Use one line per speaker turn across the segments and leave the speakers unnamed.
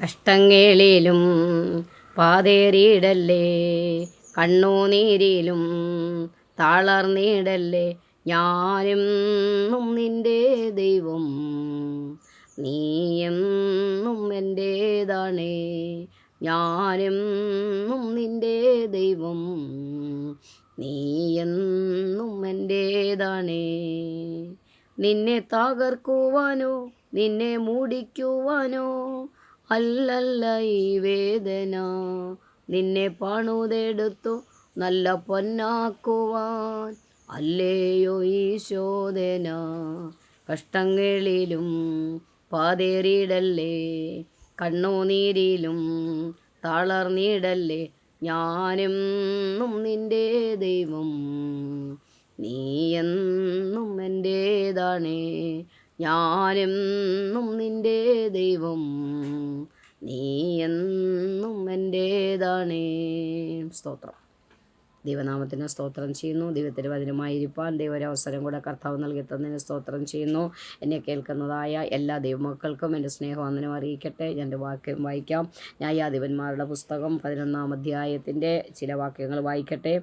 കഷ്ടങ്ങളിലും പാതേറിയിടല്ലേ, കണ്ണുനീരിലും തളർന്നിടല്ലേ. ഞാനെന്നും നിൻ്റെ ദൈവം, നീയെന്നും എൻ്റേതാണേ. ഞാനെന്നും നിൻ്റെ ദൈവം, നീയെന്നും എൻ്റേതാണേ. നിന്നെ തകർക്കുവാനോ നിന്നെ മൂടിക്കുവാനോ അല്ലല്ല ഈ വേദന. നിന്നെ പണുതെടുത്തു നല്ല പൊന്നാക്കുവാൻ അല്ലേയോ ഈ ശോധന. കഷ്ടങ്ങളിലും പാതേറിയിടല്ലേ, കണ്ണുനീരിലും തളർന്നിടല്ലേ. ഞാനെന്നും നിൻ്റെ ദൈവം, നീയെന്നും എൻ്റേതാണേ. ഞാനെന്നും നിൻ്റെ ദൈവം, നീയെന്നും എൻ്റേതാണേ. സ്തോത്രം. ദൈവനാമത്തിന് സ്തോത്രം ചെയ്യുന്നു. ദൈവത്തിന് വചനമായിരിക്കാൻ ദൈവ ഒരവസരം കൂടെ കർത്താവ് നൽകി തന്നതിന് സ്തോത്രം ചെയ്യുന്നു. എന്നെ കേൾക്കുന്നതായ എല്ലാ ദൈവമക്കൾക്കും എൻ്റെ സ്നേഹവന്ദനം അറിയിക്കട്ടെ. എൻ്റെ വാക്യം വായിക്കാം. ന്യായാധിപന്മാരുടെ പുസ്തകം 11-ാം അധ്യായത്തിൻ്റെ ചില വാക്യങ്ങൾ വായിക്കട്ടെ.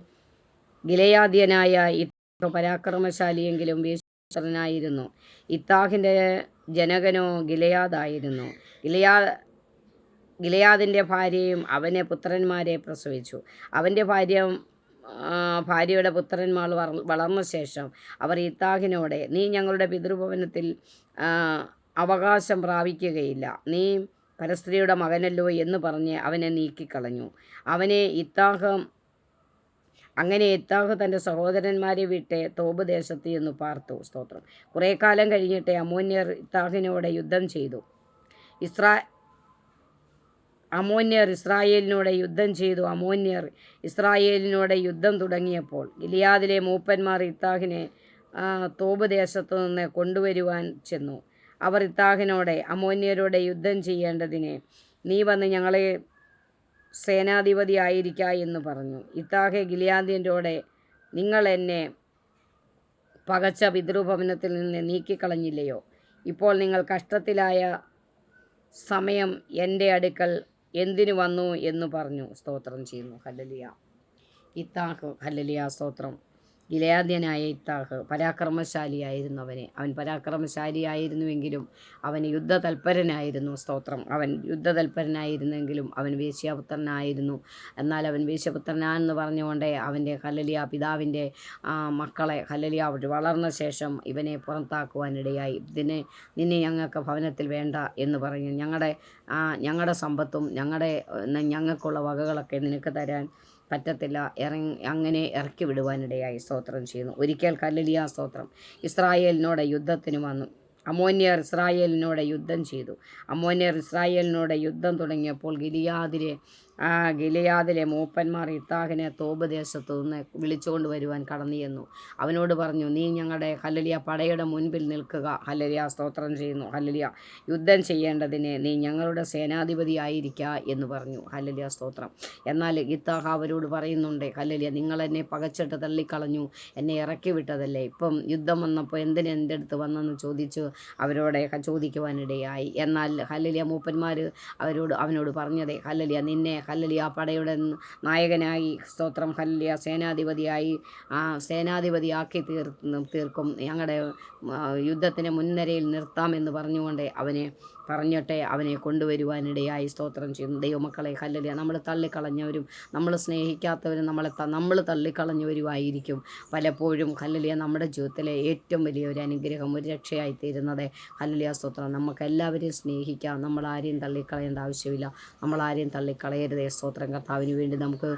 ഗിലെയാദ്യനായ ഇത്താഖ് പരാക്രമശാലിയെങ്കിലും വീരനായിരുന്നു. ഇത്താഖിൻ്റെ ജനകനോ ഗിലെയാദായിരുന്നു. ഗിലെയാദിൻ്റെ ഭാര്യയും അവനെ പുത്രന്മാരെ പ്രസവിച്ചു. അവൻ്റെ ഭാര്യയുടെ പുത്രന്മാർ വളർന്ന ശേഷം അവർ ഇത്താഖിനോടെ, നീ ഞങ്ങളുടെ പിതൃഭവനത്തിൽ അവകാശം പ്രാപിക്കുകയില്ല, നീ പരസ്ത്രീയുടെ മകനല്ലോ എന്ന് പറഞ്ഞ് അവനെ നീക്കിക്കളഞ്ഞു. അങ്ങനെ ഇത്താഖ് തൻ്റെ സഹോദരന്മാരെ വിട്ട് തോബ് ദേശത്ത് എന്ന് പാർത്തു. സ്തോത്രം. കുറേ കാലം കഴിഞ്ഞിട്ട് അമ്മോന്യർ ഇത്താഖിനോട് യുദ്ധം ചെയ്തു. അമ്മോന്യർ ഇസ്രായേലിനോട് യുദ്ധം തുടങ്ങിയപ്പോൾ ഗിലെയാദിലെ മൂപ്പന്മാർ ഇത്താഖിനെ തോബ് ദേശത്തു നിന്ന് കൊണ്ടുവരുവാൻ ചെന്നു. അവർ ഇത്താഖിനോട്, അമ്മോന്യരോട് യുദ്ധം ചെയ്യേണ്ടതിന് നീ വന്ന് ഞങ്ങളെ സേനാധിപതി ആയിരിക്ക എന്ന് പറഞ്ഞു. ഇത്താഖ് ഗിലെയാദ്യരോട്, നിങ്ങൾ എന്നെ പകച്ച പിതൃഭവനത്തിൽ നിന്ന് നീക്കിക്കളഞ്ഞില്ലയോ? ഇപ്പോൾ നിങ്ങൾ കഷ്ടത്തിലായ സമയം എൻ്റെ അടുക്കൽ എന്തിനു വന്നു എന്ന് പറഞ്ഞു. സ്തോത്രം ചെയ്യുന്നു. ഹല്ലേലൂയ. ഇത്താഖ്, ഹല്ലേലൂയ, സ്തോത്രം. ഗിലെയാദ്യനായ ഇത്താഖ് പരാക്രമശാലിയായിരുന്നു. അവൻ പരാക്രമശാലിയായിരുന്നുവെങ്കിലും അവൻ യുദ്ധതൽപരനായിരുന്നു. സ്തോത്രം. അവൻ യുദ്ധതൽപരനായിരുന്നെങ്കിലും അവൻ വേശ്യാപുത്രനായിരുന്നു. എന്നാൽ അവൻ വേശ്യപുത്രനാണെന്ന് പറഞ്ഞുകൊണ്ട് അവൻ്റെ ഹല്ലേലൂയ പിതാവിൻ്റെ മക്കളെ ഹല്ലേലൂയ വളർന്ന ശേഷം ഇവനെ പുറത്താക്കുവാനിടയായി. നിന്നെ ഞങ്ങൾക്ക് ഭവനത്തിൽ വേണ്ട എന്ന് പറഞ്ഞു, ഞങ്ങളുടെ സമ്പത്തും ഞങ്ങൾക്കുള്ള വകകളൊക്കെ നിനക്ക് തരാൻ പറ്റത്തില്ല, അങ്ങനെ ഇറക്കി വിടുവാനിടയായി. സ്തോത്രം ചെയ്യുന്നു. ഒരിക്കൽ ഹല്ലേലൂയ, സ്തോത്രം, ഇസ്രായേലിനോട് യുദ്ധത്തിന് വന്നു. അമ്മോന്യർ ഇസ്രായേലിനോട് യുദ്ധം ചെയ്തു. അമ്മോന്യർ ഇസ്രായേലിനോട് യുദ്ധം തുടങ്ങിയപ്പോൾ ഗിലെയാദിലെ മൂപ്പന്മാർ ഇത്താഖിനെ തോബ് ദേശത്തു നിന്ന് വിളിച്ചുകൊണ്ട് വരുവാൻ കടന്നു ചെന്നു. അവനോട് പറഞ്ഞു, നീ ഞങ്ങളുടെ ഹല്ലേലൂയ പടയുടെ മുൻപിൽ നിൽക്കുക. ഹല്ലേലൂയ, സ്തോത്രം ചെയ്യുന്നു. ഹല്ലേലൂയ, യുദ്ധം ചെയ്യേണ്ടതിന് നീ ഞങ്ങളുടെ സേനാധിപതി ആയിരിക്ക എന്ന് പറഞ്ഞു. ഹല്ലേലൂയ, സ്തോത്രം. എന്നാൽ ഇത്താഖ് അവരോട് പറയുന്നുണ്ട്, ഹല്ലേലൂയ, നിങ്ങൾ എന്നെ പകച്ചിട്ട് തള്ളിക്കളഞ്ഞു, എന്നെ ഇറക്കി വിട്ടതല്ലേ, ഇപ്പം യുദ്ധം വന്നപ്പോൾ എന്തിന് എൻ്റെ അടുത്ത് വന്നെന്ന് ചോദിച്ചു അവരോട് ചോദിക്കുവാനിടയായി. എന്നാൽ ഹല്ലേലൂയ മൂപ്പന്മാർ അവനോട് പറഞ്ഞത്, ഹല്ലേലൂയ, നിന്നെ ഹല്ലേലൂയ പടയുടെ നായകനായി, സ്തോത്രം, ഹല്ലേലൂയ സേനാധിപതിയാക്കി തീർക്കും, ഞങ്ങളുടെ യുദ്ധത്തിന് മുൻനിരയിൽ നിർത്താമെന്ന് പറഞ്ഞുകൊണ്ട് അവനെ കൊണ്ടുവരുവാനിടയായി. സ്തോത്രം ചെയ്യുന്നു. ദൈവമക്കളെ, ഹല്ലേലൂയ, നമ്മൾ തള്ളിക്കളഞ്ഞവരും നമ്മൾ സ്നേഹിക്കാത്തവരും നമ്മൾ തള്ളിക്കളഞ്ഞവരുമായിരിക്കും പലപ്പോഴും ഹല്ലേലൂയ നമ്മുടെ ജീവിതത്തിലെ ഏറ്റവും വലിയൊരു അനുഗ്രഹം, ഒരു രക്ഷയായി തീരുന്നത്. ഹല്ലേലൂയ, സ്തോത്രം. നമുക്കെല്ലാവരെയും സ്നേഹിക്കാം, നമ്മളാരെയും തള്ളിക്കളയേണ്ട ആവശ്യമില്ല, നമ്മളാരെയും തള്ളിക്കളയരുതേ. സ്തോത്രം. കർത്താവിന് വേണ്ടി നമുക്ക്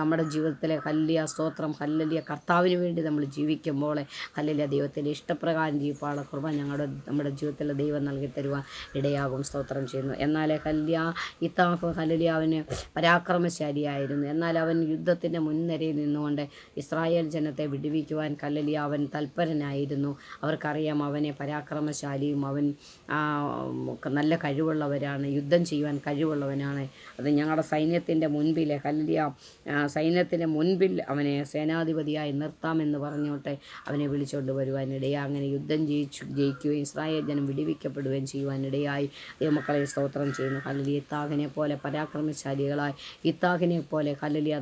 നമ്മുടെ ജീവിതത്തിലെ ഹല്ലേലൂയ, സ്തോത്രം, ഹല്ലേലൂയ, കർത്താവിന് വേണ്ടി നമ്മൾ ജീവിക്കുമ്പോൾ ഹല്ലേലൂയ ദൈവത്തിൻ്റെ ഇഷ്ടപ്രകാരം ജീവിപ്പാനുള്ള കൃപ നമ്മുടെ ജീവിതത്തിൽ ദൈവം നൽകി തരുവാൻ ഇടയാകും. സ്തോത്രം ചെയ്യുന്നു. എന്നാൽ ഹല്ലേലൂയ ഇത്താഖ് ഹല്ലേലൂയ അവന് പരാക്രമശാലിയായിരുന്നു. എന്നാൽ അവൻ യുദ്ധത്തിൻ്റെ മുൻനിരയിൽ നിന്നുകൊണ്ട് ഇസ്രായേൽ ജനത്തെ വിടുവിക്കുവാൻ ഹല്ലേലൂയ അവൻ തൽപരനായിരുന്നു. അവർക്കറിയാം അവനെ പരാക്രമശാലിയും അവൻ നല്ല കഴിവുള്ളവരാണ്, യുദ്ധം ചെയ്യുവാൻ കഴിവുള്ളവനാണ്. അത് ഞങ്ങളുടെ സൈന്യത്തിൻ്റെ മുൻപിൽ ഹല്ലേലൂയ സൈന്യത്തിൻ്റെ മുൻപിൽ അവനെ സേനാധിപതിയായി നിർത്താമെന്ന് പറഞ്ഞോട്ടെ അവനെ വിളിച്ചുകൊണ്ട് വരുവാനിടയാ. അങ്ങനെ യുദ്ധം ജയിക്കുകയും ഇസ്രായേൽ ജനം വിടുവിക്കപ്പെടുകയും ചെയ്യുവാനിടയായി. ചെയ്യുവാനിടയായി. ദൈവമക്കളെ സ്തോത്രം ചെയ്യുന്നു. ഹല്ലേലൂയ. ഇത്താഹിനെ പോലെ പരാക്രമശാലികളായി ഇത്താഹിനെ പോലെ ഹല്ലേലൂയ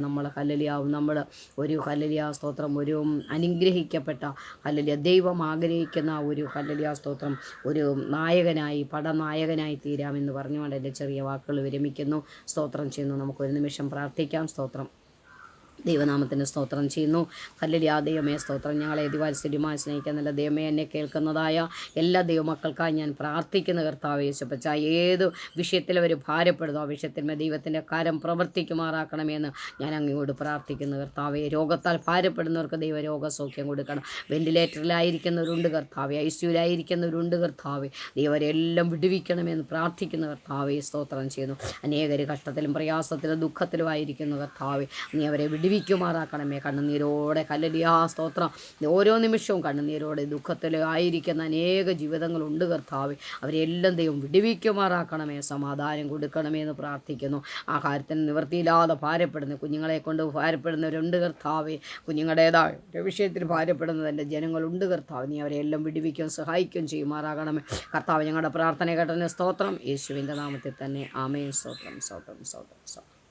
നമ്മൾ ഒരു ഹല്ലേലൂയ സ്തോത്രം ഒരു അനുഗ്രഹിക്കപ്പെട്ട ഹല്ലേലൂയ ദൈവം ആഗ്രഹിക്കുന്ന ഒരു ഹല്ലേലൂയ സ്തോത്രം ഒരു നായകനായി പടനായകനായി തീരാമെന്ന് പറഞ്ഞുകൊണ്ട് എൻ്റെ ചെറിയ വാക്കുകൾ വിരമിക്കുന്നു. സ്തോത്രം ചെയ്യുന്നു. നമുക്കൊരു നിമിഷം പ്രാർത്ഥിക്കാം. സ്തോത്രം. ദൈവനാമത്തിന് സ്തോത്രം ചെയ്യുന്നു. ഹല്ലേലൂയ. ദൈവമേ സ്തോത്രം. ഞങ്ങളെ അതിവാത്സല്യമായി സ്നേഹിക്കുന്ന നല്ല ദൈവമേ, എന്നെ കേൾക്കുന്നതായ എല്ലാ ദൈവമക്കൾക്കായി ഞാൻ പ്രാർത്ഥിക്കുന്ന കർത്താവേ യേശുപ്പച്ച, ഏത് വിഷയത്തിൽ അവർ ഭാരപ്പെടുന്നു ആ വിഷയത്തിന്മേൽ ദൈവത്തിൻ്റെ കാര്യം പ്രവർത്തിക്കുമാറാക്കണമെന്ന് ഞാൻ അങ്ങയോട് പ്രാർത്ഥിക്കുന്നു കർത്താവേ. രോഗത്താൽ ഭാരപ്പെടുന്നവർക്ക് ദൈവ രോഗസൗഖ്യം കൊടുക്കണം. വെന്റിലേറ്ററിലായിരിക്കുന്നവരുണ്ട് കർത്താവേ, ICUലായിരിക്കുന്നവരുണ്ട് കർത്താവേ. ദൈവരെല്ലാം വിടുവിക്കണമെന്ന് പ്രാർത്ഥിക്കുന്ന കർത്താവേ സ്തോത്രം ചെയ്യുന്നു. അനേകർ കഷ്ടത്തിലും പ്രയാസത്തിലും ദുഃഖത്തിലും ആയിരിക്കുന്നു കർത്താവേ. നീ അവരെ വിടുവിക്കുമാറാക്കണമേ. കണ്ണുനീരോടെ ഹല്ലേലൂയ സ്തോത്രം. ഓരോ നിമിഷവും കണ്ണുനീരോടെ ദുഃഖത്തിലായിരിക്കുന്ന അനേക ജീവിതങ്ങളുണ്ട് കർത്താവേ. അവരെല്ലാം ദൈവം വിടുവിക്കുമാറാക്കണമേ. സമാധാനം കൊടുക്കണമേ എന്ന് പ്രാർത്ഥിക്കുന്നു. ആഹാരത്തിന് നിവൃത്തിയില്ലാതെ ഭാരപ്പെടുന്നു കുഞ്ഞുങ്ങളെ കൊണ്ട് ഭാരപ്പെടുന്നവരുണ്ട് കർത്താവേ. കുഞ്ഞുങ്ങളുടേതായ ഒരു വിഷയത്തിൽ ഭാരപ്പെടുന്നത് എൻ്റെ ജനങ്ങളുണ്ട് കർത്താവ്. നീ അവരെല്ലാം വിടുവിക്കും സഹായിക്കുകയും ചെയ്യുമാറാകണമേ കർത്താവ്. ഞങ്ങളുടെ പ്രാർത്ഥന കേട്ടതിന് സ്തോത്രം. യേശുവിൻ്റെ നാമത്തിൽ തന്നെ ആമേൻ. സ്തോത്രം സ്തോത്രം സ്തോത്രം സ്തോത്രം.